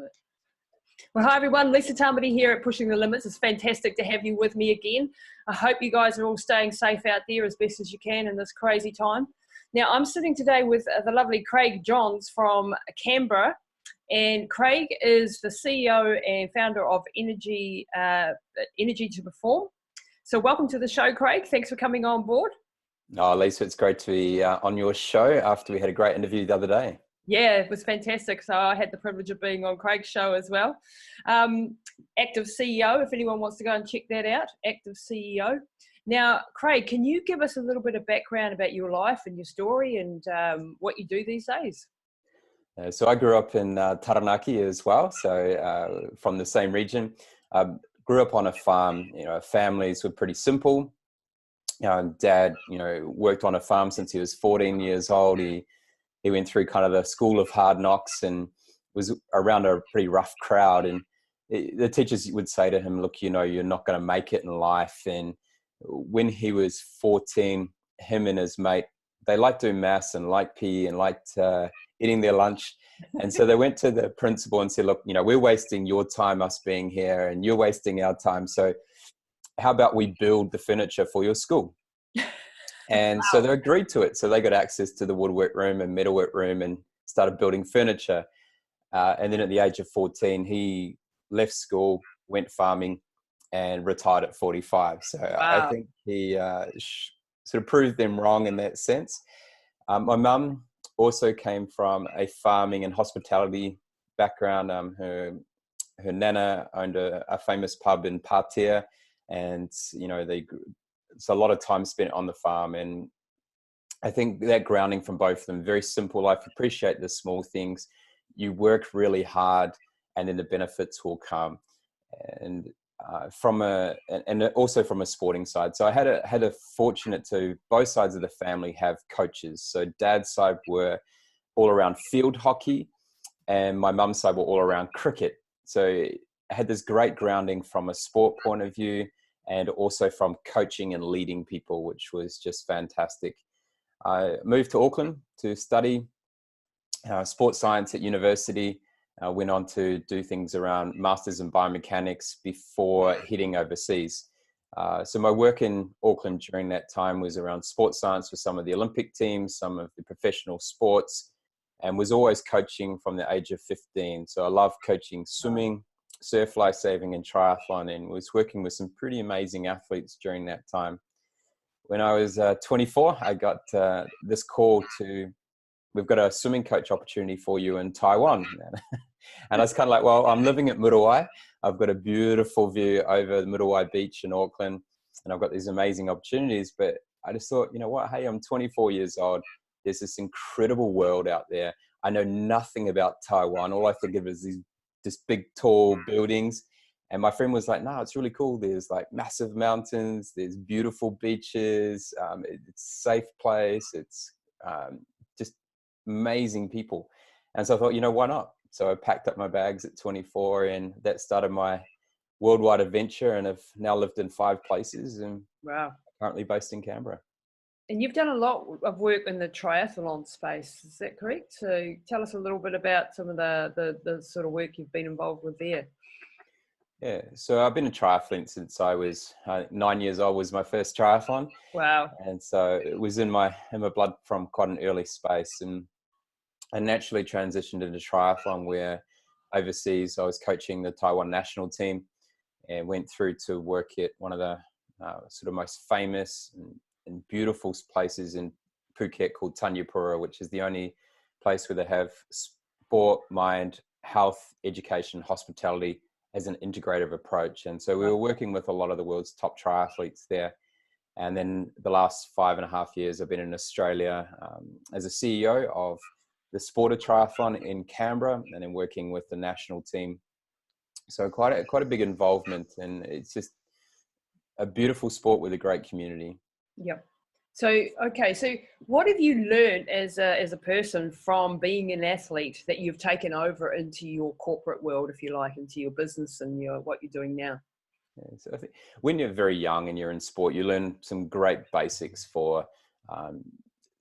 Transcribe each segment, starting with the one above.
Good. Well, hi everyone, Lisa Tamati here at Pushing the Limits. It's fantastic to have you with me again. I hope you guys are all staying safe out there as best as you can in this crazy time. Now, I'm sitting today with the lovely Craig Johns from Canberra, and Craig is the CEO and founder of Energy to Perform. So welcome to the show, Craig. Thanks for coming on board. Oh, Lisa, it's great to be on your show after we had a great interview the other day. Yeah, it was fantastic. So I had the privilege of being on Craig's show as well. Active CEO, if anyone wants to go and check that out, Active CEO. Now, Craig, can you give us a little bit of background about your life and your story and what you do these days? So I grew up in Taranaki as well, so from the same region. Grew up on a farm. Families were pretty simple. Dad, worked on a farm since he was 14 years old. He went through kind of the school of hard knocks and was around a pretty rough crowd. And the teachers would say to him, look, you're not going to make it in life. And when he was 14, him and his mate, they liked doing maths and liked PE and liked eating their lunch. And so they went to the principal and said, look, we're wasting your time, us being here, and you're wasting our time. So how about we build the furniture for your school? And wow. So they agreed to it. So they got access to the woodwork room and metalwork room and started building furniture. And then at the age of 14, he left school, went farming, and retired at 45. So wow. I think he sort of proved them wrong in that sense. My mum also came from a farming and hospitality background. Her nana owned a famous pub in Patea, and it's a lot of time spent on the farm. And I think that grounding from both of them, very simple life, appreciate the small things. You work really hard and then the benefits will come. And also from a sporting side. So I had a fortunate to both sides of the family have coaches. So dad's side were all around field hockey and my mum's side were all around cricket. So I had this great grounding from a sport point of view and also from coaching and leading people, which was just fantastic. I moved to Auckland to study sports science at university. Went on to do things around masters in biomechanics before heading overseas. So my work in Auckland during that time was around sports science for some of the Olympic teams, some of the professional sports, and was always coaching from the age of 15. So I love coaching swimming, surf lifesaving and triathlon, and was working with some pretty amazing athletes during that time. When I was 24, I got this call we've got a swimming coach opportunity for you in Taiwan. And I was kind of like, well, I'm living at Muriwai. I've got a beautiful view over the Muriwai beach in Auckland, and I've got these amazing opportunities. But I just thought, hey, I'm 24 years old. There's this incredible world out there. I know nothing about Taiwan. All I think of is these big, tall buildings. And my friend was like, no, it's really cool. There's like massive mountains. There's beautiful beaches. It's a safe place. It's just amazing people. And so I thought, why not? So I packed up my bags at 24 and that started my worldwide adventure, and I've now lived in 5 places and wow. Currently based in Canberra. And you've done a lot of work in the triathlon space, is that correct? So tell us a little bit about some of the sort of work you've been involved with there. Yeah, so I've been a triathlete since I was 9 years old was my first triathlon. Wow. And so it was in my blood from quite an early space. And I naturally transitioned into triathlon where overseas I was coaching the Taiwan national team and went through to work at one of the sort of most famous and beautiful places in Phuket called Tanyapura, which is the only place where they have sport, mind, health, education, hospitality as an integrative approach. And so we were working with a lot of the world's top triathletes there. And then the last 5.5 years, I've been in Australia as a CEO of the sport of triathlon in Canberra, and then working with the national team. So quite a big involvement, and it's just a beautiful sport with a great community. Yep. So, okay. So what have you learned as a person from being an athlete that you've taken over into your corporate world, if you like, into your business and what you're doing now? Yeah, so I think when you're very young and you're in sport, you learn some great basics for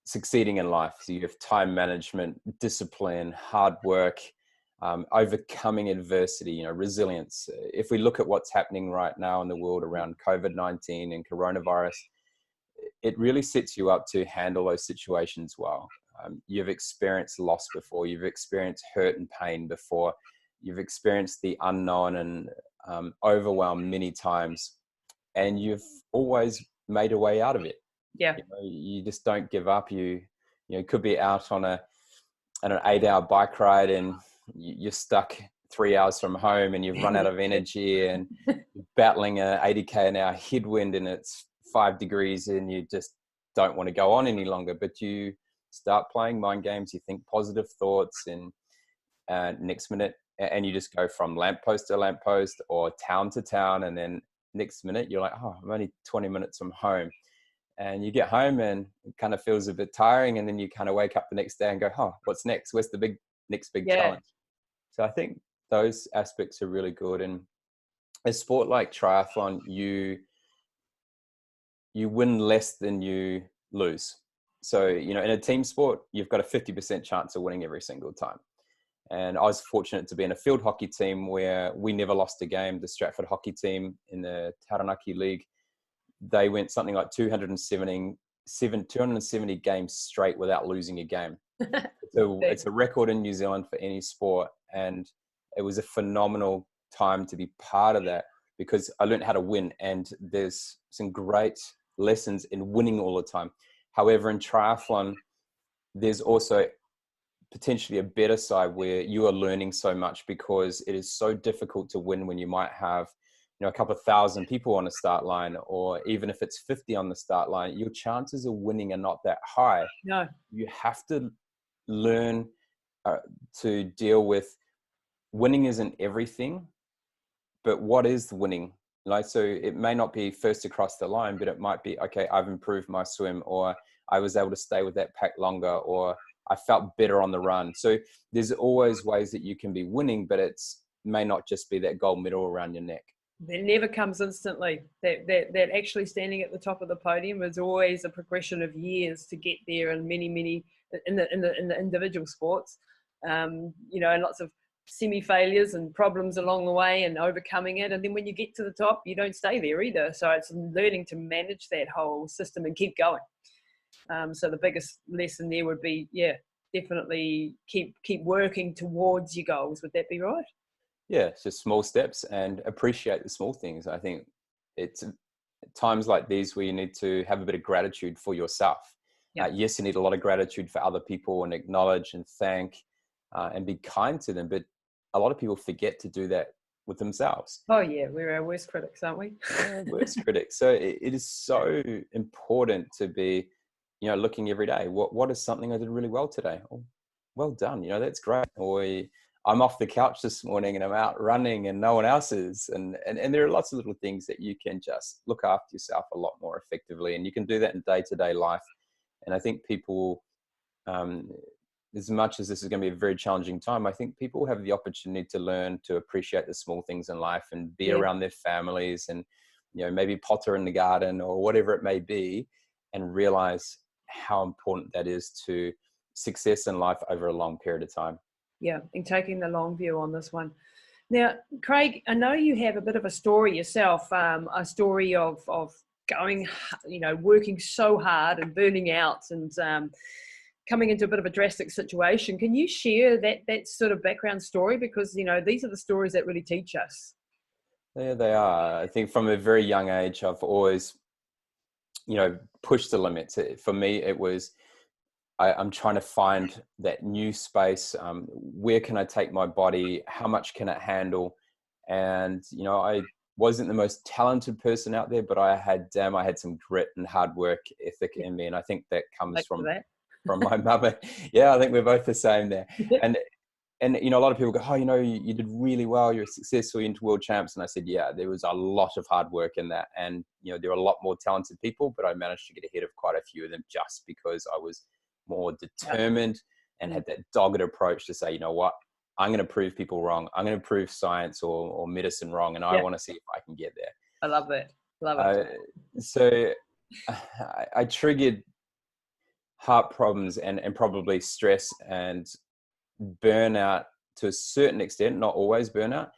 succeeding in life. So you have time management, discipline, hard work, overcoming adversity, resilience. If we look at what's happening right now in the world around COVID-19 and coronavirus, it really sets you up to handle those situations well. You've experienced loss before, you've experienced hurt and pain before, you've experienced the unknown and overwhelm many times, and you've always made a way out of it. Yeah. You just don't give up. You could be out on an 8-hour bike ride and you're stuck 3 hours from home and you've run out of energy and you're battling a 80k an hour headwind and it's 5 degrees and you just don't want to go on any longer, but you start playing mind games, you think positive thoughts, and next minute, and you just go from lamppost to lamppost or town to town, and then next minute you're like, oh, I'm only 20 minutes from home. And you get home and it kind of feels a bit tiring, and then you kind of wake up the next day and go, oh, what's next? Where's the next big challenge? So I think those aspects are really good. And a sport like triathlon, you win less than you lose. So, in a team sport, you've got a 50% chance of winning every single time. And I was fortunate to be in a field hockey team where we never lost a game. The Stratford hockey team in the Taranaki League, they went something like 270 games straight without losing a game. It's a record in New Zealand for any sport. And it was a phenomenal time to be part of that, because I learned how to win. And there's some great lessons in winning all the time. However, in triathlon, there's also potentially a better side where you are learning so much, because it is so difficult to win when you might have, a couple of thousand people on the start line, or even if it's 50 on the start line, your chances of winning are not that high. No. You have to learn to deal with winning isn't everything, but what is winning? So it may not be first across the line, but it might be, okay, I've improved my swim, or I was able to stay with that pack longer, or I felt better on the run. So there's always ways that you can be winning, but it's may not just be that gold medal around your neck. It never comes instantly. That actually standing at the top of the podium is always a progression of years to get there, and many in the individual sports, and lots of semi-failures and problems along the way and overcoming it. And then when you get to the top, you don't stay there either. So it's learning to manage that whole system and keep going. So the biggest lesson there would be, definitely keep working towards your goals. Would that be right? Yeah, it's just small steps and appreciate the small things. I think it's times like these where you need to have a bit of gratitude for yourself. Yep. Yes, you need a lot of gratitude for other people and acknowledge and thank and be kind to them. But a lot of people forget to do that with themselves. Oh, yeah. We're our worst critics, aren't we? Worst critics. So it is so important to be, looking every day. What is something I did really well today? Oh, well done. That's great. Or I'm off the couch this morning and I'm out running and no one else is. And there are lots of little things that you can just look after yourself a lot more effectively. And you can do that in day-to-day life. And I think people, as much as this is going to be a very challenging time, I think people have the opportunity to learn to appreciate the small things in life and be around their families and, maybe potter in the garden or whatever it may be, and realize how important that is to success in life over a long period of time. Yeah, and taking the long view on this one. Now, Craig, I know you have a bit of a story yourself, a story of going, working so hard and burning out and coming into a bit of a drastic situation. Can you share that sort of background story? Because, these are the stories that really teach us. Yeah, they are. I think from a very young age, I've always, pushed the limits. For me, it was, I'm trying to find that new space. Where can I take my body? How much can it handle? And, I wasn't the most talented person out there, but I had some grit and hard work ethic in me. And I think that comes from my mother. Yeah, I think we're both the same there. And a lot of people go, oh, you did really well. You're successful into world champs. And I said, yeah, there was a lot of hard work in that. And, there are a lot more talented people, but I managed to get ahead of quite a few of them just because I was more determined and had that dogged approach to say, you know what, I'm going to prove people wrong. I'm going to prove science or medicine wrong. And I want to see if I can get there. I love that. Love it. So I triggered heart problems and probably stress and burnout to a certain extent, not always burnout,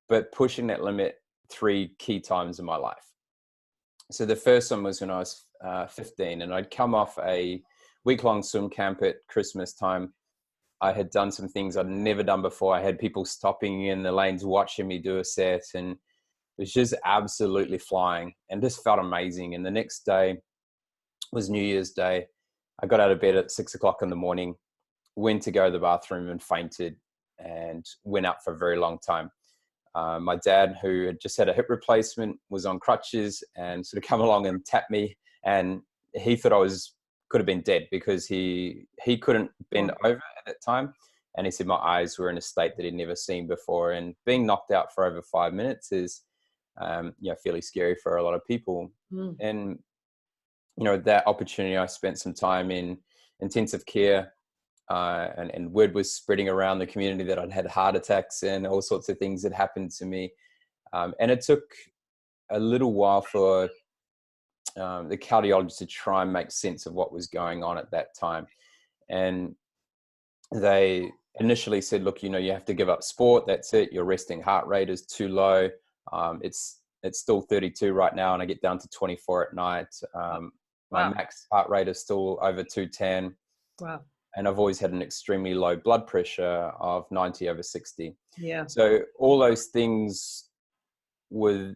but pushing that limit 3 key times in my life. So the first one was when I was 15, and I'd come off a week-long swim camp at Christmas time. I had done some things I'd never done before. I had people stopping in the lanes watching me do a set, and it was just absolutely flying and just felt amazing. And the next day was New Year's Day. I got out of bed at 6 o'clock in the morning, went to go to the bathroom and fainted, and went out for a very long time. My dad, who had just had a hip replacement, was on crutches and sort of come along and tapped me, and he thought I could have been dead because he couldn't bend over at that time. And he said my eyes were in a state that he'd never seen before. And being knocked out for over 5 minutes is, fairly scary for a lot of people. And, that opportunity, I spent some time in intensive care, and word was spreading around the community that I'd had heart attacks and all sorts of things that happened to me. And it took a little while for the cardiologist to try and make sense of what was going on at that time. And they initially said, look, you have to give up sport. That's it. Your resting heart rate is too low. It's still 32 right now, and I get down to 24 at night. My max heart rate is still over 210. Wow. And I've always had an extremely low blood pressure of 90/60. Yeah. So all those things were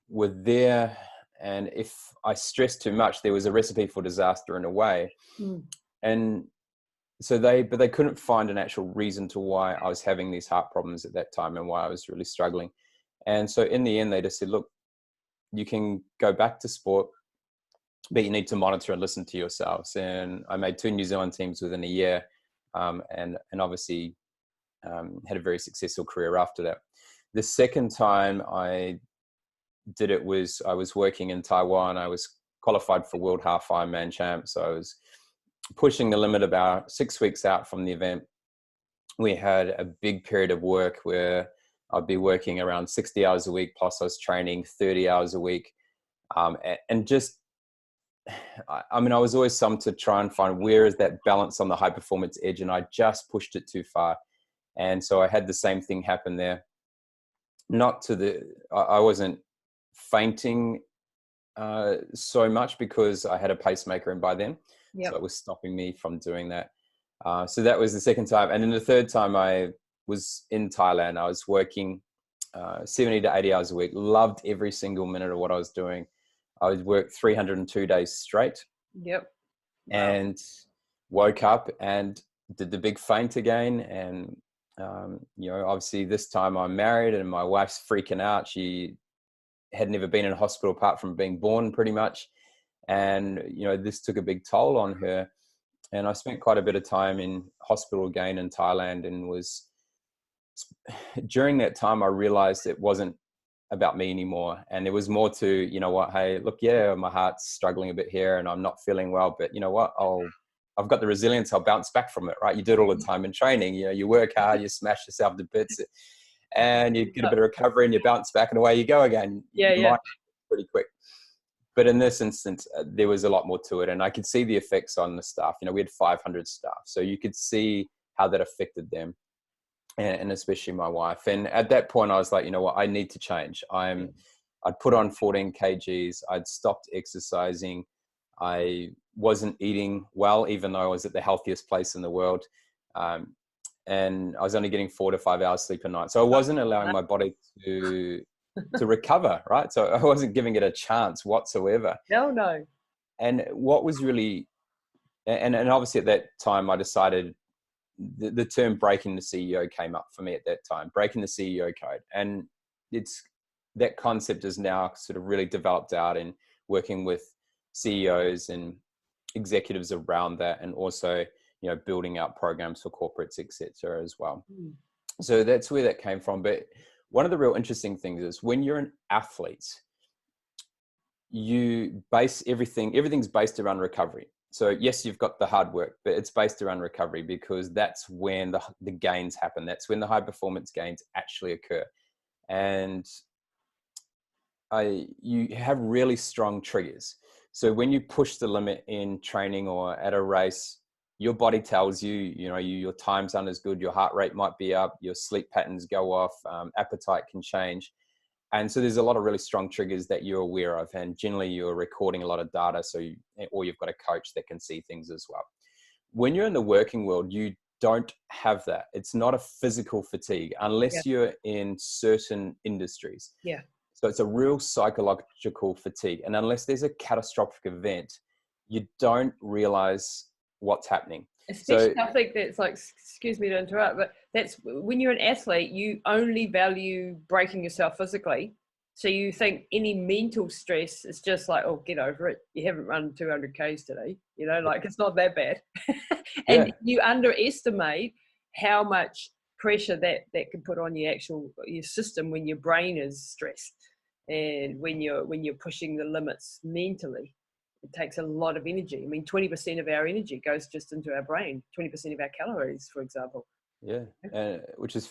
there. And if I stressed too much, there was a recipe for disaster in a way. And so they couldn't find an actual reason to why I was having these heart problems at that time and why I was really struggling. And so in the end, they just said, look, you can go back to sport, but you need to monitor and listen to yourselves. And I made 2 New Zealand teams within a year, and obviously had a very successful career after that. The second time I did it was I was working in Taiwan. I was qualified for World Half Ironman Champ. So I was pushing the limit about 6 weeks out from the event. We had a big period of work where I'd be working around 60 hours a week, plus I was training 30 hours a week. And just, I was always some to try and find where is that balance on the high performance edge, and I just pushed it too far. And so I had the same thing happen there. I wasn't fainting so much because I had a pacemaker in by then. Yep. So it was stopping me from doing that. So that was the second time. And then the third time I was in Thailand. I was working 70 to 80 hours a week, loved every single minute of what I was doing. I would work 302 days straight. Yep. Wow. And woke up and did the big faint again. And, obviously this time I'm married and my wife's freaking out. She had never been in a hospital apart from being born pretty much. And, this took a big toll on her. And I spent quite a bit of time in hospital again in Thailand, and during that time, I realized it wasn't about me anymore. And it was more to, hey, look, yeah, my heart's struggling a bit here and I'm not feeling well, but you know what? I've got the resilience. I'll bounce back from it, right? You do it all the time in training. You work hard, you smash yourself to bits, and you get a bit of recovery and you bounce back and away you go again. Yeah. Pretty quick. But in this instance, there was a lot more to it, and I could see the effects on the staff. We had 500 staff, so you could see how that affected them, and especially my wife. And at that point, I was like, you know what, I need to change. I'd put on 14 kgs. I'd stopped exercising. I wasn't eating well, even though I was at the healthiest place in the world. And I was only getting 4 to 5 hours sleep a night. So I wasn't allowing my body to recover, right? So I wasn't giving it a chance whatsoever. No. And what was really, and obviously at that time I decided the term breaking the CEO came up for me at that time, breaking the CEO code. And that concept is now sort of really developed out in working with CEOs and executives around that, and also, building out programs for corporates, etc. as well. So that's where that came from. But one of the real interesting things is when you're an athlete, you base everything's based around recovery. So yes, you've got the hard work, but it's based around recovery, because that's when the gains happen. That's when the high performance gains actually occur. And you have really strong triggers. So when you push the limit in training or at a race, your body tells you, your times aren't as good, your heart rate might be up, your sleep patterns go off, appetite can change. And so there's a lot of really strong triggers that you're aware of. And generally you're recording a lot of data. Or you've got a coach that can see things as well. When you're in the working world, you don't have that. It's not a physical fatigue unless you're in certain industries. Yeah. So it's a real psychological fatigue. And unless there's a catastrophic event, you don't realize what's happening. Especially, I think that's like, excuse me to interrupt, but that's when you're an athlete, you only value breaking yourself physically. So you think any mental stress is just like, oh, get over it. You haven't run 200 Ks today. Like it's not that bad. And you underestimate how much pressure that can put on your system when your brain is stressed, and when you're pushing the limits mentally. It takes a lot of energy. I mean, 20% of our energy goes just into our brain, 20% of our calories, for example. Yeah. Which is,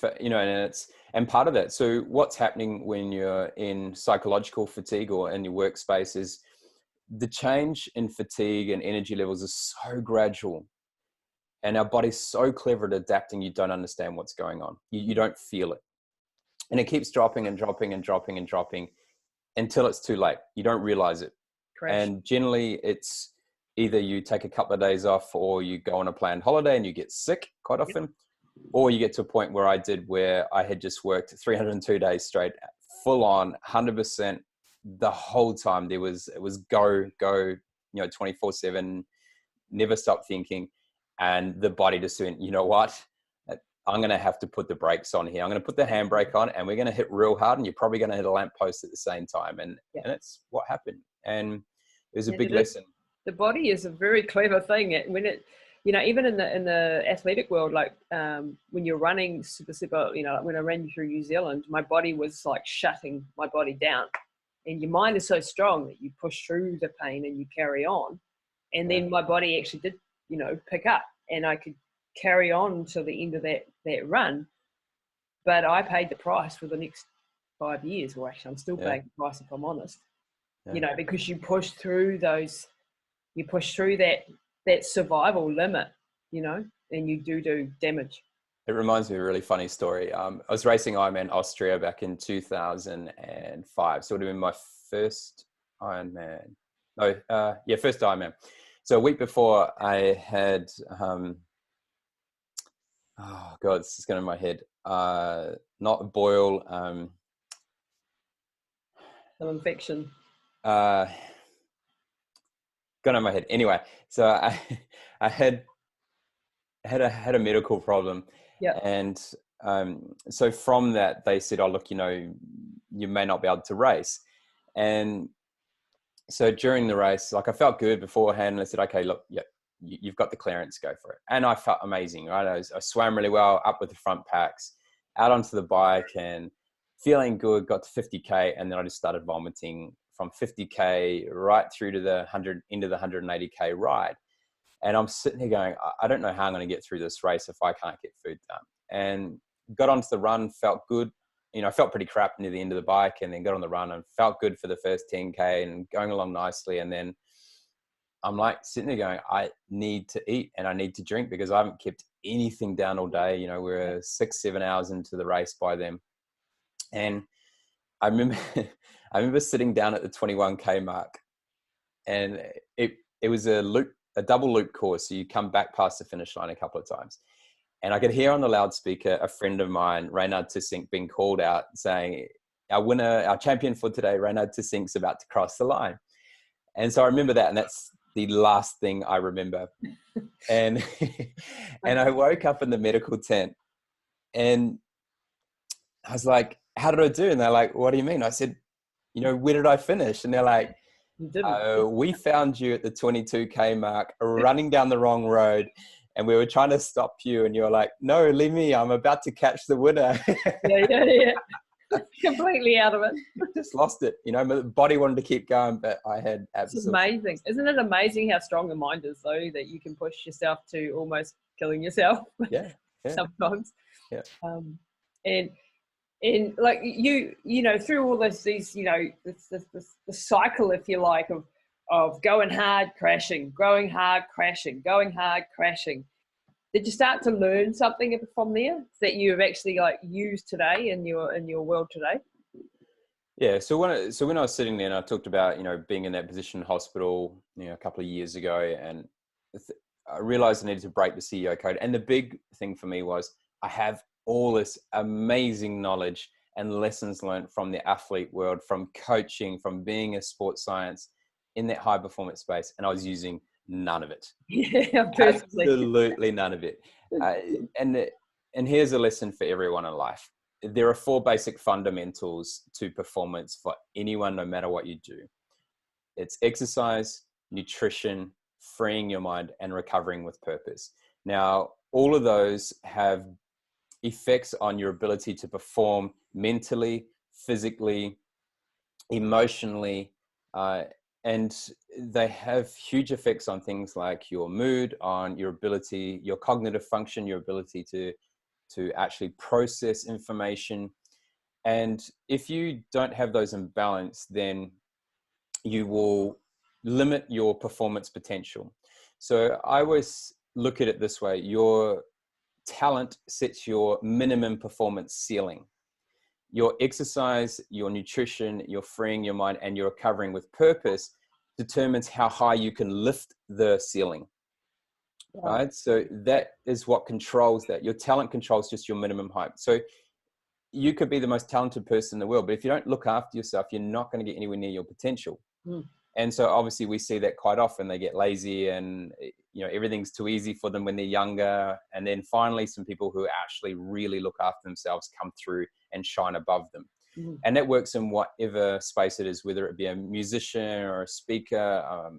and part of that. So what's happening when you're in psychological fatigue or in your workspace is the change in fatigue and energy levels is so gradual. And our body's so clever at adapting, you don't understand what's going on. You don't feel it. And it keeps dropping and dropping and dropping and dropping until it's too late. You don't realize it. Crash. And generally it's either you take a couple of days off, or you go on a planned holiday and you get sick quite often, or you get to a point where I did, where I had just worked 302 days straight, full on 100% the whole time. It was go, 24/7, never stop thinking. And the body just went, you know what? I'm going to have to put the brakes on here. I'm going to put the handbrake on, and we're going to hit real hard, and you're probably going to hit a lamppost at the same time. And that's what happened. And it was a big lesson. The body is a very clever thing. When it, even in the athletic world, like when you're running super, like when I ran through New Zealand, my body was like shutting my body down. And your mind is so strong that you push through the pain and you carry on. And then my body actually did, pick up, and I could carry on till the end of that run. But I paid the price for the next 5 years, or actually I'm still paying the price, if I'm honest. Because you push through that survival limit, and you do damage. It reminds me of a really funny story. I was racing Ironman Austria back in 2005. So it would have been my first Ironman. First Ironman. So a week before I had, oh God, this is going in my head. Not boil. Some infection. Gone in my head. Anyway, so I had a medical problem. Yeah. And so from that, they said, oh, look, you may not be able to race. And so during the race, like I felt good beforehand, and I said, okay, look, you've got the clearance, go for it. And I felt amazing, right? I swam really well, up with the front packs, out onto the bike and feeling good, got to 50K. And then I just started vomiting from 50K right through to the into the 180K ride. And I'm sitting here going, I don't know how I'm going to get through this race if I can't get food done. And got onto the run, felt good. I felt pretty crap near the end of the bike, and then got on the run and felt good for the first 10K and going along nicely. And then I'm like sitting there going, I need to eat and I need to drink, because I haven't kept anything down all day. We're 6-7 hours into the race by then. And I remember sitting down at the 21K mark, and it was a double loop course. So you come back past the finish line a couple of times. And I could hear on the loudspeaker a friend of mine, Reynard Tissink, being called out saying, our champion for today, Reynard Tissink's about to cross the line. And so I remember that, and that's the last thing I remember. And I woke up in the medical tent, and I was like, how did I do? And they're like, what do you mean? I said, where did I finish? And they're like, we found you at the 22K mark, running down the wrong road, and we were trying to stop you, and you're like, no, leave me, I'm about to catch the winner. Yeah. Completely out of it. Just lost it. My body wanted to keep going, but I had absolutely. It's amazing. Isn't it amazing how strong the mind is, though, that you can push yourself to almost killing yourself? Yeah. Sometimes. Yeah. And like through all these the cycle, if you like, of of going hard, crashing, growing hard, crashing, going hard, crashing. Did you start to learn something from there that you've actually like used today in your world today? Yeah. So when I was sitting there and I talked about, being in that position in hospital, a couple of years ago, and I realized I needed to break the CEO code. And the big thing for me was I have all this amazing knowledge and lessons learned from the athlete world, from coaching, from being a sports science in that high performance space. And I was using none of it. Yeah, personally. Absolutely none of it. And here's a lesson for everyone in life. There are 4 basic fundamentals to performance for anyone, no matter what you do. It's exercise, nutrition, freeing your mind, and recovering with purpose. Now, all of those have effects on your ability to perform mentally, physically, emotionally, and they have huge effects on things like your mood, on your ability, your cognitive function, your ability to actually process information. And if you don't have those in balance, then you will limit your performance potential. So I always look at it this way: your talent sets your minimum performance ceiling. Your exercise, your nutrition, your freeing your mind, and your recovering with purpose determines how high you can lift the ceiling. Wow. Right? So that is what controls that. Your talent controls just your minimum height. So you could be the most talented person in the world, but if you don't look after yourself, you're not going to get anywhere near your potential. And so obviously we see that quite often. They get lazy and everything's too easy for them when they're younger. And then finally, some people who actually really look after themselves come through and shine above them. And that works in whatever space it is, whether it be a musician or a speaker,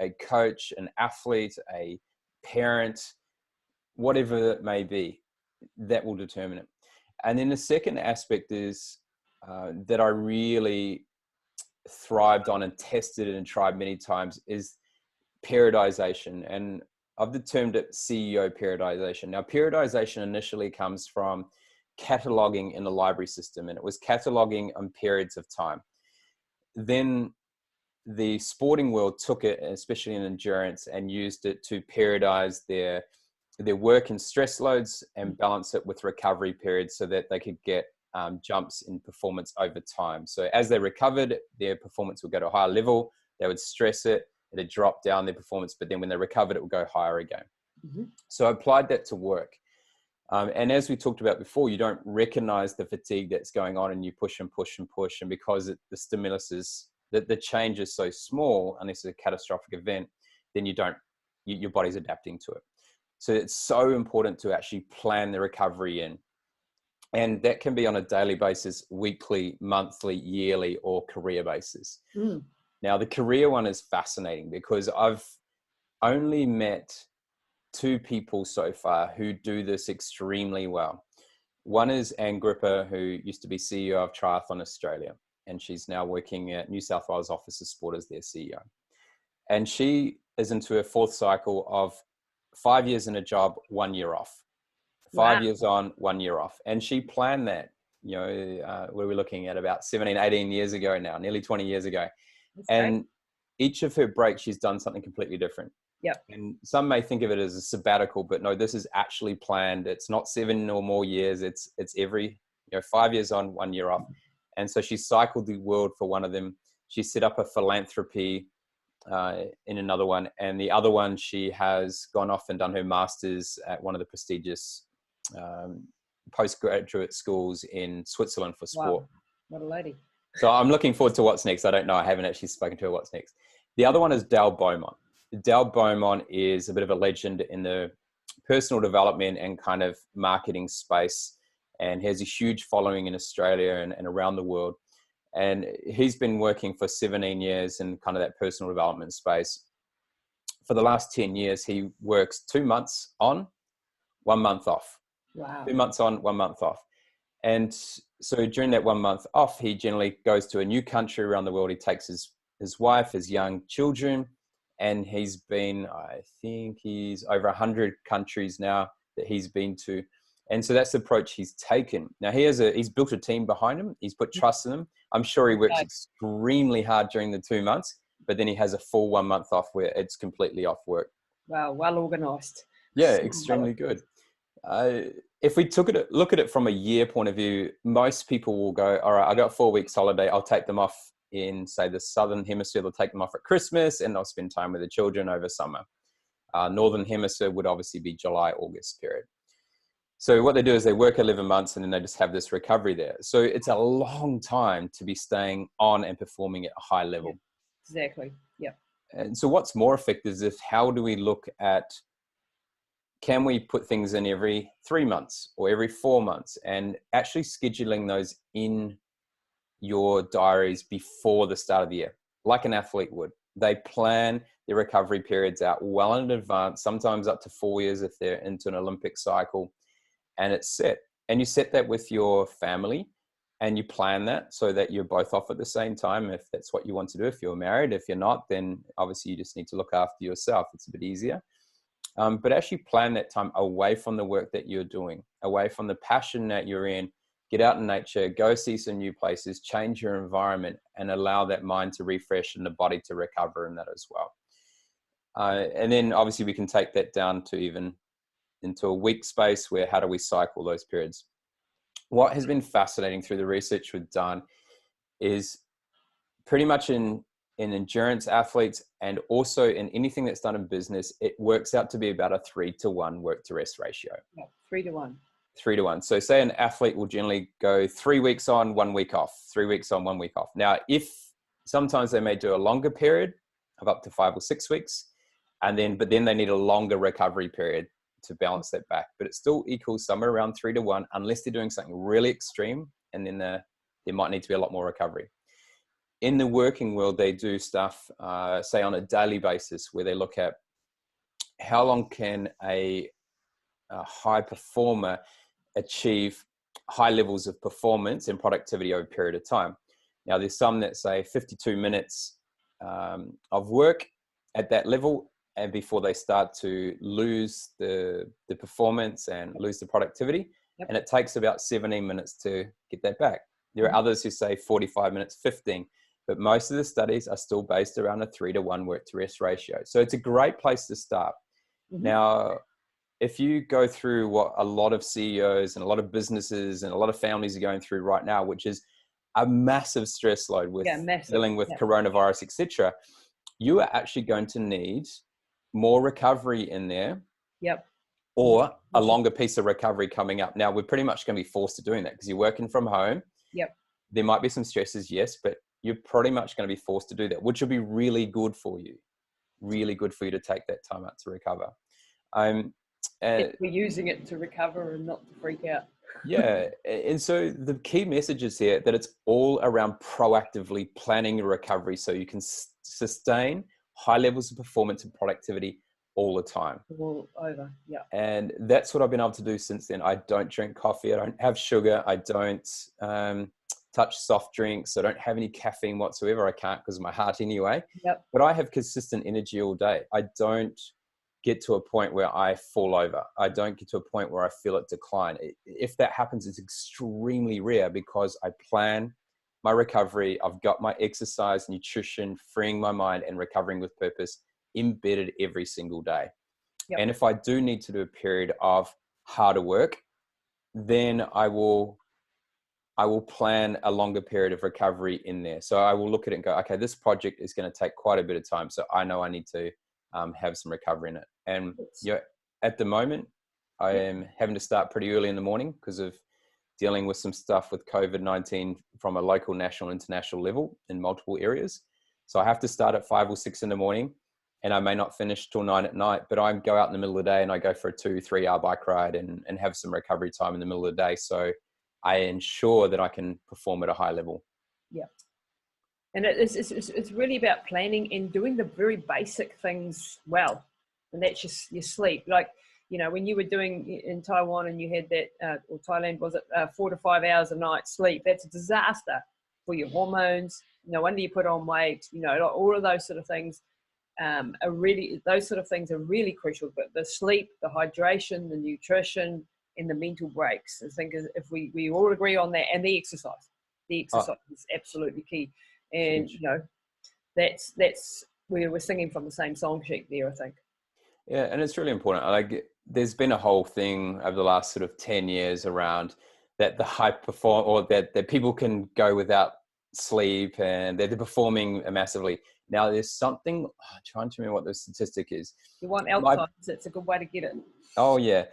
a coach, an athlete, a parent, whatever it may be, that will determine it. And then the second aspect is that I really thrived on and tested and tried many times is periodization. And I've termed it CEO periodization. Now, periodization initially comes from cataloging in the library system, and it was cataloging on periods of time. Then the sporting world took it, especially in endurance, and used it to periodize their work and stress loads and balance it with recovery periods so that they could get jumps in performance over time. So as they recovered, their performance would go to a higher level. They would stress it, it'd drop down their performance, but then when they recovered, it would go higher again. So I applied that to work. And as we talked about before, you don't recognize the fatigue that's going on, and you push and push and push. And because the stimulus is, the change is so small, unless it's a catastrophic event, then your body's adapting to it. So it's so important to actually plan the recovery in. And that can be on a daily basis, weekly, monthly, yearly, or career basis. Now, the career one is fascinating because I've only met 2 people so far who do this extremely well. One is Anne Gripper, who used to be CEO of Triathlon Australia, and she's now working at New South Wales Office of Sport as their CEO. And she is into her 4th cycle of 5 years in a job, 1 year off. 5 years on, 1 year off. And she planned that, where we're looking at about 17, 18 years ago now, nearly 20 years ago. That's and great. Each of her breaks, she's done something completely different. Yep. And some may think of it as a sabbatical, but no, this is actually planned. It's not 7 or more years. It's every, 5 years on, 1 year off. And so she cycled the world for one of them. She set up a philanthropy in another one. And the other one, she has gone off and done her master's at one of the prestigious postgraduate schools in Switzerland for sport. Wow. What a lady. So I'm looking forward to what's next. I don't know. I haven't actually spoken to her what's next. The other one is Dale Beaumont. Dale Beaumont is a bit of a legend in the personal development and kind of marketing space, and has a huge following in Australia and around the world. And he's been working for 17 years in kind of that personal development space. For the last 10 years, he works 2 months on, 1 month off. Wow. 2 months on, 1 month off. And so during that 1 month off, he generally goes to a new country around the world. He takes his wife, his young children, and he's been, I think he's over 100 countries now that he's been to. And so that's the approach he's taken. Now he's built a team behind him. He's put trust in them. I'm sure he works extremely hard during the 2 months, but then he has a full 1 month off where it's completely off work. Wow, well organized. Yeah, extremely good. If we look at it from a year point of view, most people will go, all right, I got 4 weeks holiday. I'll take them off in, say, the Southern Hemisphere. They'll take them off at Christmas and they'll spend time with the children over summer. Northern Hemisphere would obviously be July, August period. So what they do is they work 11 months and then they just have this recovery there. So it's a long time to be staying on and performing at a high level. Yeah, exactly. Yeah. And so what's more effective is how do we look at, can we put things in every 3 months or every 4 months, and actually scheduling those in your diaries before the start of the year, like an athlete would. They plan their recovery periods out well in advance, sometimes up to 4 years if they're into an Olympic cycle, and it's set. And you set that with your family and you plan that so that you're both off at the same time, if that's what you want to do. If you're married, if you're not, then obviously you just need to look after yourself. It's a bit easier. But actually plan that time away from the work that you're doing, away from the passion that you're in. Get out in nature, go see some new places, change your environment, and allow that mind to refresh and the body to recover in that as well. And then obviously we can take that down to even into a week space where how do we cycle those periods? What has been fascinating through the research we've done is pretty much in endurance athletes and also in anything that's done in business, it works out to be about a 3-to-1 work to rest ratio. Yeah, 3-to-1. 3-to-1. So say an athlete will generally go 3 weeks on, 1 week off, 3 weeks on, 1 week off. Now, if sometimes they may do a longer period of up to 5 or 6 weeks, but then they need a longer recovery period to balance that back. But it still equals somewhere around 3-to-1, unless they're doing something really extreme, and then there might need to be a lot more recovery. In the working world, they do stuff, say on a daily basis, where they look at how long can a high performer achieve high levels of performance and productivity over a period of time. Now, there's some that say 52 minutes of work at that level, and before they start to lose the performance and lose the productivity. Yep. And it takes about 17 minutes to get that back. There are others who say 45 minutes, 15. But most of the studies are still based around a 3-to-1 work to rest ratio. So it's a great place to start. Mm-hmm. Now, if you go through what a lot of CEOs and a lot of businesses and a lot of families are going through right now, which is a massive stress load with dealing with coronavirus, etc., you are actually going to need more recovery in there. Yep. Or a longer piece of recovery coming up. Now, we're pretty much going to be forced to doing that because you're working from home. Yep. There might be some stresses, yes, but you're pretty much going to be forced to do that, which will be really good for you to take that time out to recover. If we're using it to recover and not to freak out. Yeah. And so the key message is here that it's all around proactively planning your recovery so you can sustain high levels of performance and productivity all the time. All over, yeah. And that's what I've been able to do since then. I don't drink coffee. I don't have sugar. I don't touch soft drinks. I don't have any caffeine whatsoever. I can't because of my heart anyway. Yep. But I have consistent energy all day. I don't get to a point where I fall over. I don't get to a point where I feel it decline. If that happens, it's extremely rare because I plan my recovery. I've got my exercise, nutrition, freeing my mind and recovering with purpose embedded every single day. Yep. And if I do need to do a period of harder work, then I will plan a longer period of recovery in there. So I will look at it and go, okay, this project is going to take quite a bit of time. So I know I need to have some recovery in it. And at the moment, I am having to start pretty early in the morning because of dealing with some stuff with COVID-19 from a local, national, international level in multiple areas. So I have to start at 5 or 6 in the morning. And I may not finish till 9 at night, but I go out in the middle of the day and I go for a 2-3 hour bike ride and have some recovery time in the middle of the day. So I ensure that I can perform at a high level. Yeah. And it's really about planning and doing the very basic things well. And that's just your sleep. Like, you know, when you were doing in Taiwan and you had that, or Thailand, was it 4 to 5 hours a night sleep? That's a disaster for your hormones. No wonder you put on weight, you know, all of those sort of things. Those sort of things are really crucial, but the sleep, the hydration, the nutrition, and the mental breaks, I think if we all agree on that, and the exercise is absolutely key. And, you know, that's we're singing from the same song sheet there, I think. Yeah, and it's really important. Like, there's been a whole thing over the last sort of 10 years around that the high perform, or that people can go without sleep and they're performing massively. Now there's something, trying to remember what the statistic is. You want Alzheimer's, it's a good way to get it. Oh yeah.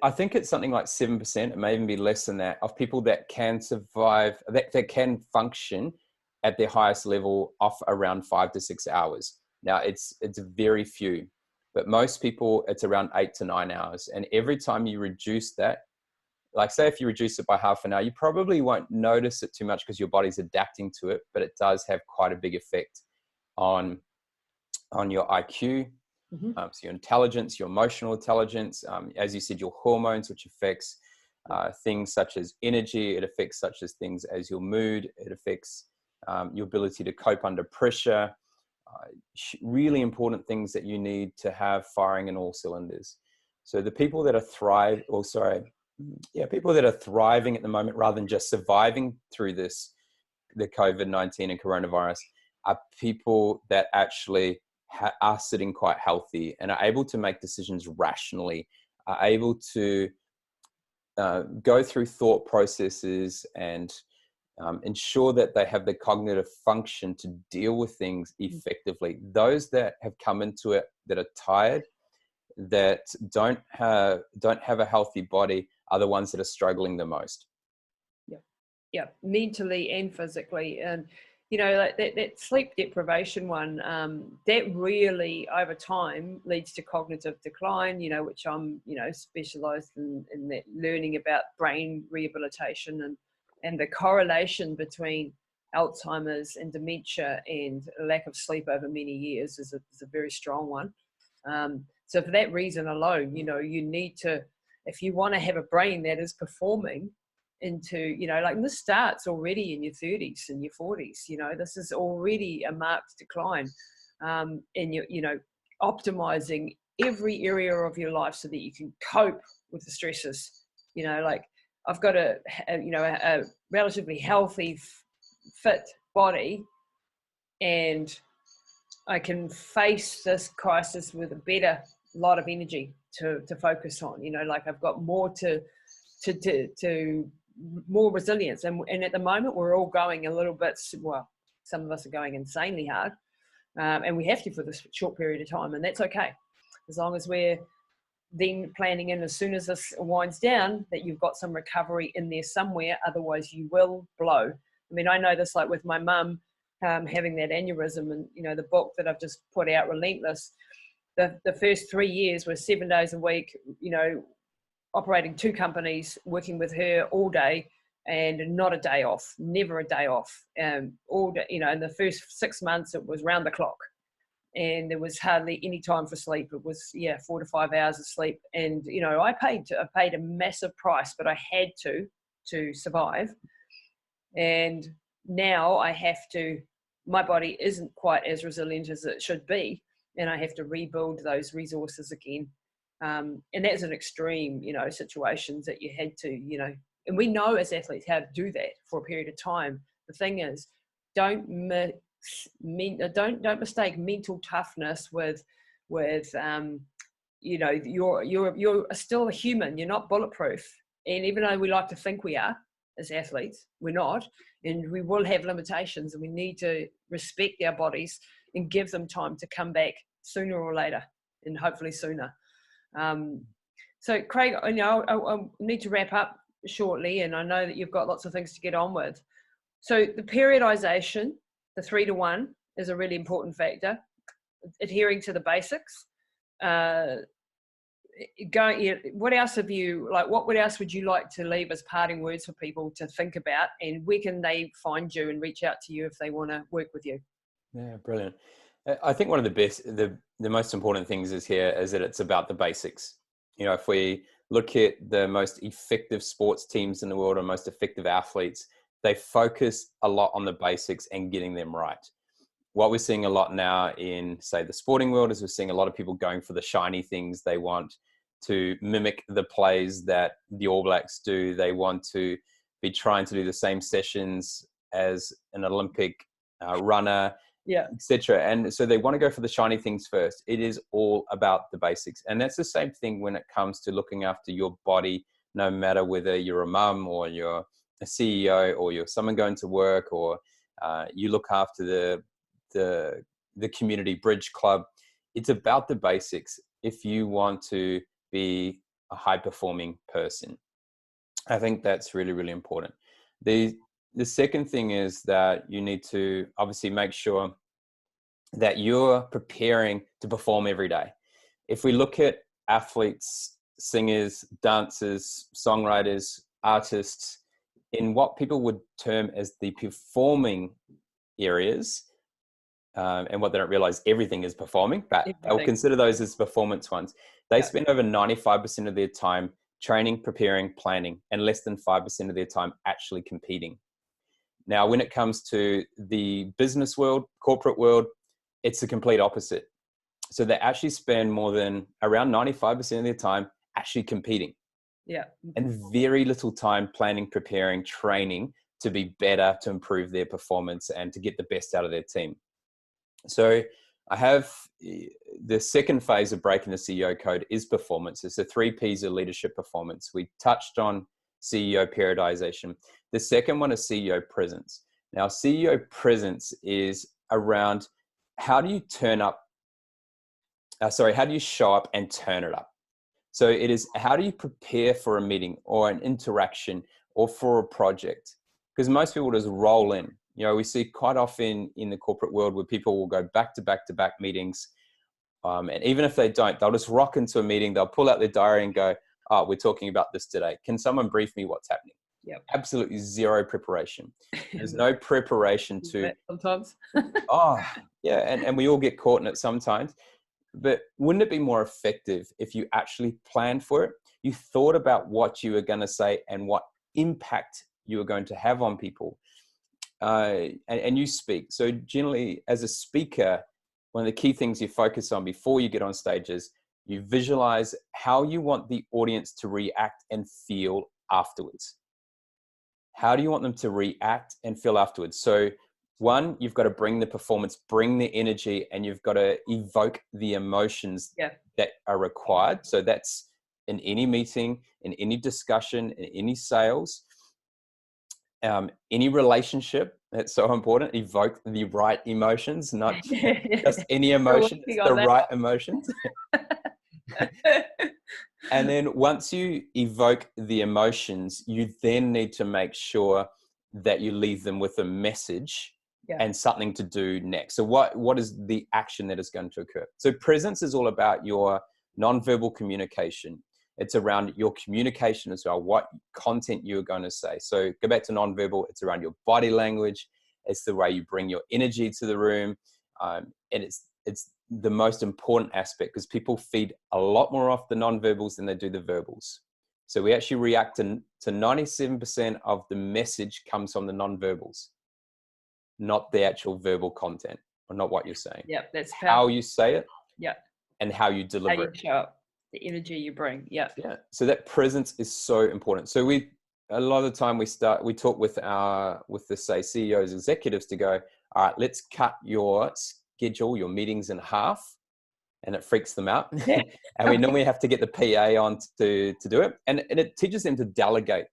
I think it's something like 7%, it may even be less than that, of people that can survive, that can function at their highest level off around 5 to 6 hours. Now it's very few, but most people it's around 8 to 9 hours. And every time you reduce that, like say if you reduce it by half an hour, you probably won't notice it too much because your body's adapting to it, but it does have quite a big effect on your IQ, so your intelligence, your emotional intelligence, as you said, your hormones, which affects things such as energy. It affects such as things as your mood. It affects your ability to cope under pressure. Really important things that you need to have firing in all cylinders. So the people that are people that are thriving at the moment rather than just surviving through the COVID-19 and coronavirus are people that actually are sitting quite healthy and are able to make decisions rationally, are able to go through thought processes and ensure that they have the cognitive function to deal with things effectively. Those that have come into it that are tired, that don't have a healthy body, are the ones that are struggling the most. Yeah, mentally and physically. And like that sleep deprivation one, that really over time leads to cognitive decline, which I'm specialized in that, learning about brain rehabilitation and the correlation between Alzheimer's and dementia and lack of sleep over many years is a very strong one. So for that reason alone, you need to, if you want to have a brain that is performing into, like this starts already in your 30s and your 40s, this is already a marked decline. And you're optimizing every area of your life so that you can cope with the stresses. Like I've got a relatively healthy, fit body, and I can face this crisis with a better lot of energy to focus on. Like I've got more to more resilience, and at the moment we're all going a little bit, well, some of us are going insanely hard, and we have to for this short period of time, and that's okay, as long as we're then planning in as soon as this winds down that you've got some recovery in there somewhere. Otherwise you will blow. I mean, I know this, like with my mum having that aneurysm, and the book that I've just put out, Relentless, the first 3 years were 7 days a week, operating 2 companies, working with her all day and not a day off, never a day off. All day, in the first 6 months it was round the clock, and there was hardly any time for sleep. It was 4 to 5 hours of sleep, and I paid a massive price, but I had to survive. And now I have to, my body isn't quite as resilient as it should be, and I have to rebuild those resources again. And that's an extreme, situations that you had to, and we know as athletes how to do that for a period of time. The thing is, don't mistake mental toughness with you're still a human. You're not bulletproof. And even though we like to think we are as athletes, we're not, and we will have limitations, and we need to respect our bodies and give them time to come back sooner or later, and hopefully sooner. So Craig, I need to wrap up shortly, and I know that you've got lots of things to get on with. So the periodization, the 3 to 1, is a really important factor. Adhering to the basics. What else have you, like, what else would you like to leave as parting words for people to think about, and where can they find you and reach out to you if they want to work with you? Yeah, brilliant. I think one of the most important things is that it's about the basics. If we look at the most effective sports teams in the world, or most effective athletes, they focus a lot on the basics and getting them right. What we're seeing a lot now in, say, the sporting world is we're seeing a lot of people going for the shiny things. They want to mimic the plays that the All Blacks do. They want to be trying to do the same sessions as an Olympic runner. Yeah. etc. And so they want to go for the shiny things first. It is all about the basics. And that's the same thing when it comes to looking after your body, no matter whether you're a mum or you're a CEO or you're someone going to work, or you look after the community bridge club. It's about the basics if you want to be a high performing person. I think that's really, really important. The second thing is that you need to obviously make sure that you're preparing to perform every day. If we look at athletes, singers, dancers, songwriters, artists, in what people would term as the performing areas, and what they don't realize, everything is performing, but they'll consider those as performance ones. They spend over 95% of their time training, preparing, planning, and less than 5% of their time actually competing. Now, when it comes to the business world, corporate world, it's the complete opposite. So they actually spend more than around 95% of their time actually competing. Yeah. And very little time planning, preparing, training to be better, to improve their performance and to get the best out of their team. So I have the second phase of breaking the CEO code is performance. It's the 3 P's of leadership performance. We touched on CEO periodization. The second one is CEO presence. Now, CEO presence is around how do you how do you show up and turn it up? So it is, how do you prepare for a meeting or an interaction or for a project? Because most people just roll in. You know, we see quite often in the corporate world where people will go back to back to back meetings. And even if they don't, they'll just rock into a meeting. They'll pull out their diary and go, oh, we're talking about this today. Can someone brief me what's happening? Yep. Absolutely zero preparation. There's no preparation to... Sometimes. Oh, yeah. And we all get caught in it sometimes. But wouldn't it be more effective if you actually planned for it? You thought about what you were going to say and what impact you were going to have on people. And you speak. So generally, as a speaker, one of the key things you focus on before you get on stage is you visualize how you want the audience to react and feel afterwards. How do you want them to react and feel afterwards? So one, you've got to bring the performance, bring the energy, and you've got to evoke the emotions that are required. So that's in any meeting, in any discussion, in any sales, any relationship. That's so important. Evoke the right emotions, not just any emotion, it's the right emotions. And then once you evoke the emotions, you then need to make sure that you leave them with a message and something to do next. So what is the action that is going to occur? So presence is all about your nonverbal communication. It's around your communication as well, what content you're going to say. So go back to nonverbal. It's around your body language. It's the way you bring your energy to the room. And it's the most important aspect because people feed a lot more off the nonverbals than they do the verbals. So we actually react to 97% of the message comes from the nonverbals, not the actual verbal content or not what you're saying. Yeah, that's how you say it. Yeah. And how you deliver how you show up, the energy you bring. Yeah. So that presence is so important. So a lot of the time we talk with the say CEOs, executives to go, all right, let's cut your schedule, your meetings in half, and it freaks them out. And we normally have to get the PA on to do it. And it teaches them to delegate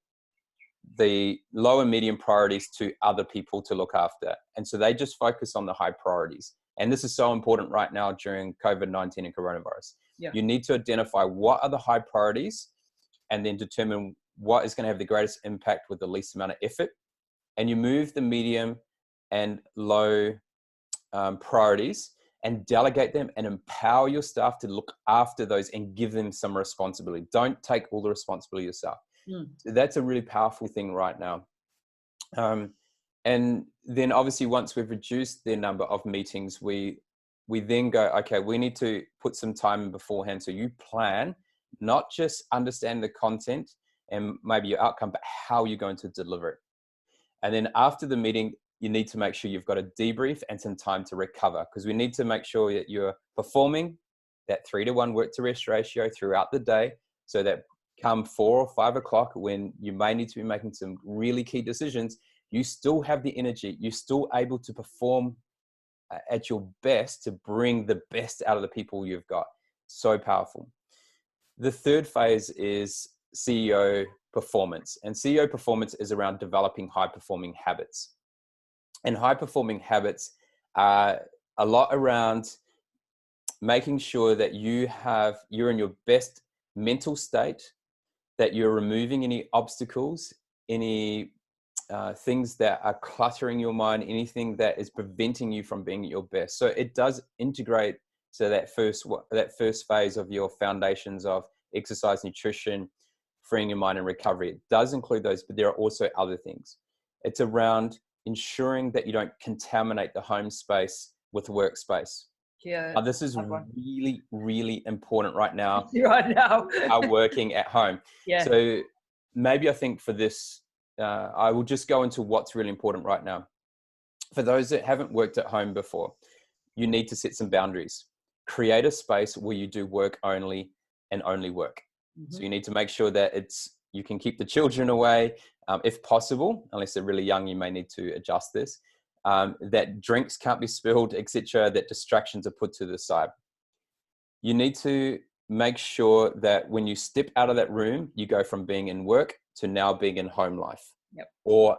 the low and medium priorities to other people to look after. And so they just focus on the high priorities. And this is so important right now during COVID-19 and coronavirus. Yeah. You need to identify what are the high priorities and then determine what is going to have the greatest impact with the least amount of effort. And you move the medium and low priorities and delegate them and empower your staff to look after those and give them some responsibility. Don't take all the responsibility yourself. So that's a really powerful thing right now. And then obviously once we've reduced the number of meetings, we then go, okay, we need to put some time in beforehand. So you plan, not just understand the content and maybe your outcome, but how you're going to deliver it. And then after the meeting, you need to make sure you've got a debrief and some time to recover, because we need to make sure that you're performing that 3-to-1 work to rest ratio throughout the day, so that come 4 or 5 o'clock when you may need to be making some really key decisions, you still have the energy, you're still able to perform at your best to bring the best out of the people you've got. So powerful. The third phase is CEO performance. And CEO performance is around developing high-performing habits. And high-performing habits are a lot around making sure that you're in your best mental state, that you're removing any obstacles, any things that are cluttering your mind, anything that is preventing you from being at your best. So it does integrate to that first phase of your foundations of exercise, nutrition, freeing your mind, and recovery. It does include those, but there are also other things. It's around ensuring that you don't contaminate the home space with workspace. Yeah, this is really, really important right now. Right now, are working at home. Yeah. So maybe I think for this, I will just go into what's really important right now. For those that haven't worked at home before, you need to set some boundaries. Create a space where you do work only and only work. Mm-hmm. So you need to make sure that you can keep the children away, if possible. Unless they're really young, you may need to adjust this. That drinks can't be spilled, etc. That distractions are put to the side. You need to make sure that when you step out of that room, you go from being in work to now being in home life. Yep. or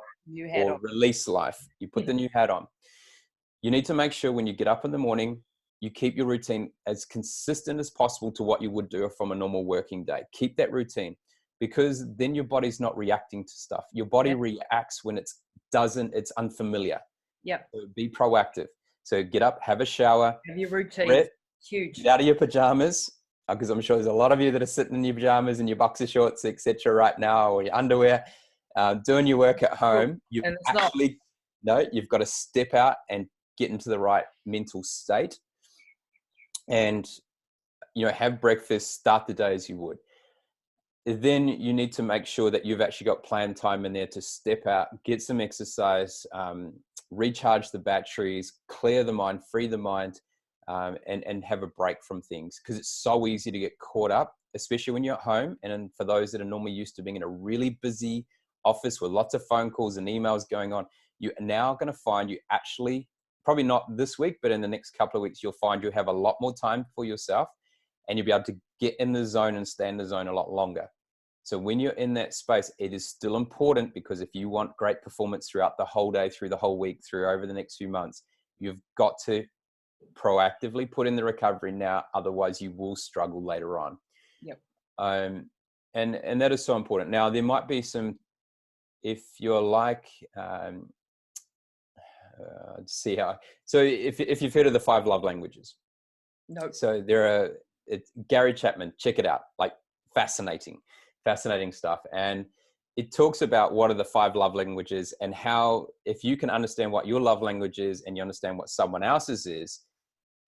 release life. You put the new hat on. You need to make sure when you get up in the morning, you keep your routine as consistent as possible to what you would do from a normal working day. Keep that routine, because then your body's not reacting to stuff. Your body reacts when it's unfamiliar. Yep. So be proactive. So get up, have a shower. Have your routine. Huge. Get out of your pajamas, because I'm sure there's a lot of you that are sitting in your pajamas and your boxer shorts, etc. right now, or your underwear, doing your work at home. You've got to step out and get into the right mental state, and have breakfast, start the day as you would. Then you need to make sure that you've actually got planned time in there to step out, get some exercise, recharge the batteries, clear the mind, free the mind, and have a break from things, because it's so easy to get caught up, especially when you're at home. And for those that are normally used to being in a really busy office with lots of phone calls and emails going on, you are now going to find you actually, probably not this week, but in the next couple of weeks, you'll find you have a lot more time for yourself, and you'll be able to get in the zone and stay in the zone a lot longer. So when you're in that space, it is still important, because if you want great performance throughout the whole day, through the whole week, through over the next few months, you've got to proactively put in the recovery now. Otherwise you will struggle later on. Yep. And that is so important. Now there might be some, if you're like, so if you've heard of the 5 love languages. No. So it's Gary Chapman, check it out. Like fascinating stuff. And it talks about what are the 5 love languages, and how, if you can understand what your love language is and you understand what someone else's is,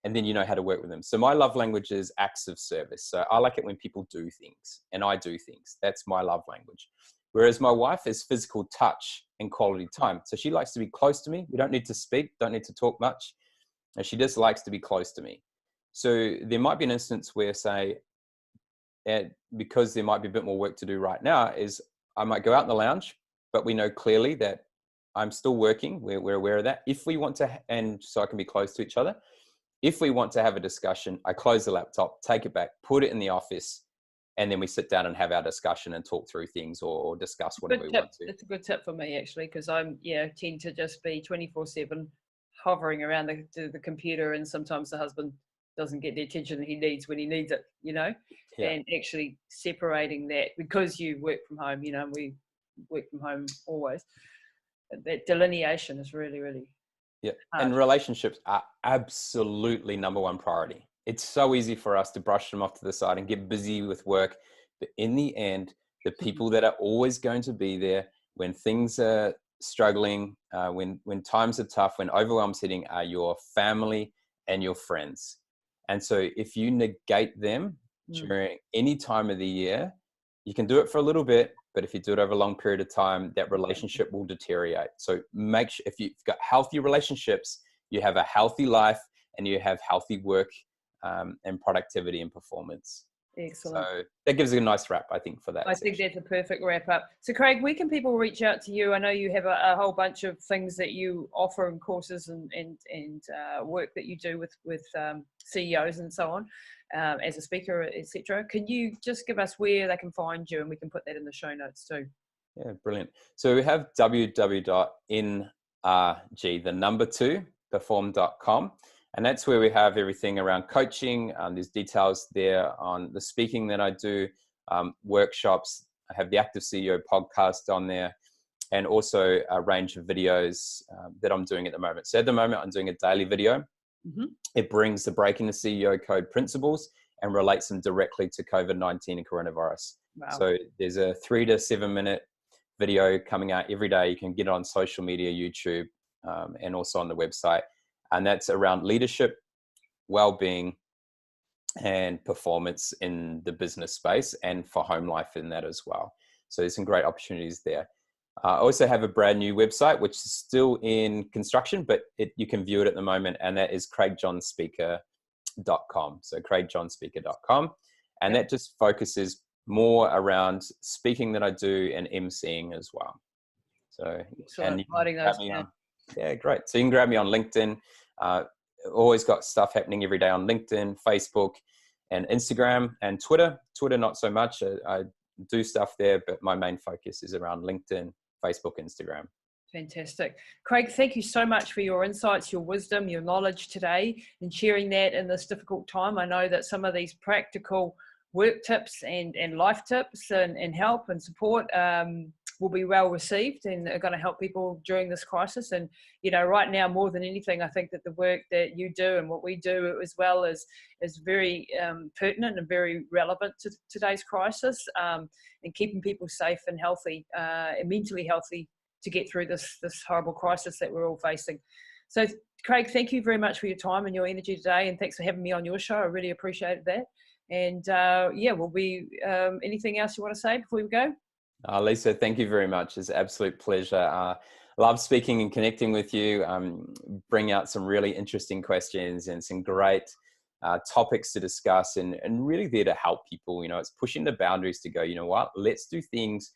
and then you know how to work with them. So my love language is acts of service. So I like it when people do things and I do things. That's my love language. Whereas my wife is physical touch and quality time. So she likes to be close to me. We don't need to speak, don't need to talk much. And she just likes to be close to me. So there might be an instance where, say, because there might be a bit more work to do right now, is I might go out in the lounge, but we know clearly that I'm still working. We're aware of that. If we want to, and so I can be close to each other. If we want to have a discussion, I close the laptop, take it back, put it in the office, and then we sit down and have our discussion and talk through things, or discuss whatever we want to. It's a good tip for me, actually, because tend to just be 24/7 hovering around the computer, and sometimes the husband doesn't get the attention that he needs when he needs it, and actually separating that, because you work from home, and we work from home always. That delineation is really, really hard. And relationships are absolutely number one priority. It's so easy for us to brush them off to the side and get busy with work. But in the end, the people that are always going to be there when things are struggling, when times are tough, when overwhelm's hitting, are your family and your friends. And so if you negate them during any time of the year, you can do it for a little bit, but if you do it over a long period of time, that relationship will deteriorate. So make sure, if you've got healthy relationships, you have a healthy life, and you have healthy work and productivity and performance. Excellent. So that gives a nice wrap, I think, for that I section. think that's a perfect wrap up. So Craig, where can people reach out to you? I know you have a whole bunch of things that you offer and courses and work that you do with CEOs and so on, as a speaker, etc. Can you just give us where they can find you, and we can put that in the show notes too? Yeah, brilliant. So we have www.perform.com. And that's where we have everything around coaching. There's details there on the speaking that I do, workshops. I have the Active CEO podcast on there, and also a range of videos that I'm doing at the moment. So at the moment, I'm doing a daily video. Mm-hmm. It brings the Breaking the CEO Code principles and relates them directly to COVID-19 and coronavirus. Wow. So there's a 3 to 7 minute video coming out every day. You can get it on social media, YouTube, and also on the website. And that's around leadership, well-being, and performance in the business space, and for home life in that as well. So there's some great opportunities there. I also have a brand new website, which is still in construction, but you can view it at the moment, and that is craigjohnspeaker.com. So craigjohnspeaker.com. And that just focuses more around speaking that I do and emceeing as well. So, and you can grab me on, yeah, great. So you can grab me on LinkedIn. Always got stuff happening every day on LinkedIn, Facebook, and Instagram, and Twitter. Twitter, not so much. I do stuff there, but my main focus is around LinkedIn, Facebook, Instagram. Fantastic. Craig, thank you so much for your insights, your wisdom, your knowledge today, and sharing that in this difficult time. I know that some of these practical work tips and life tips and help and support will be well received and are going to help people during this crisis. And, you know, right now, more than anything, I think that the work that you do and what we do as well is very pertinent and very relevant to today's crisis, and keeping people safe and healthy, and mentally healthy to get through this horrible crisis that we're all facing. So, Craig, thank you very much for your time and your energy today, and thanks for having me on your show. I really appreciated that. And we'll be anything else you want to say before we go? Lisa, thank you very much. It's an absolute pleasure. Love speaking and connecting with you. Bring out some really interesting questions and some great topics to discuss, and really there to help people. You know, it's pushing the boundaries to go, you know what, let's do things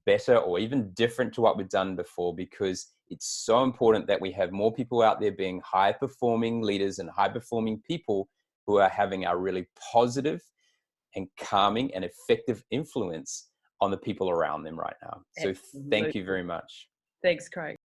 better or even different to what we've done before, because it's so important that we have more people out there being high performing leaders and high performing people who are having a really positive and calming and effective influence on the people around them right now. So Thank you very much. Thanks, Craig.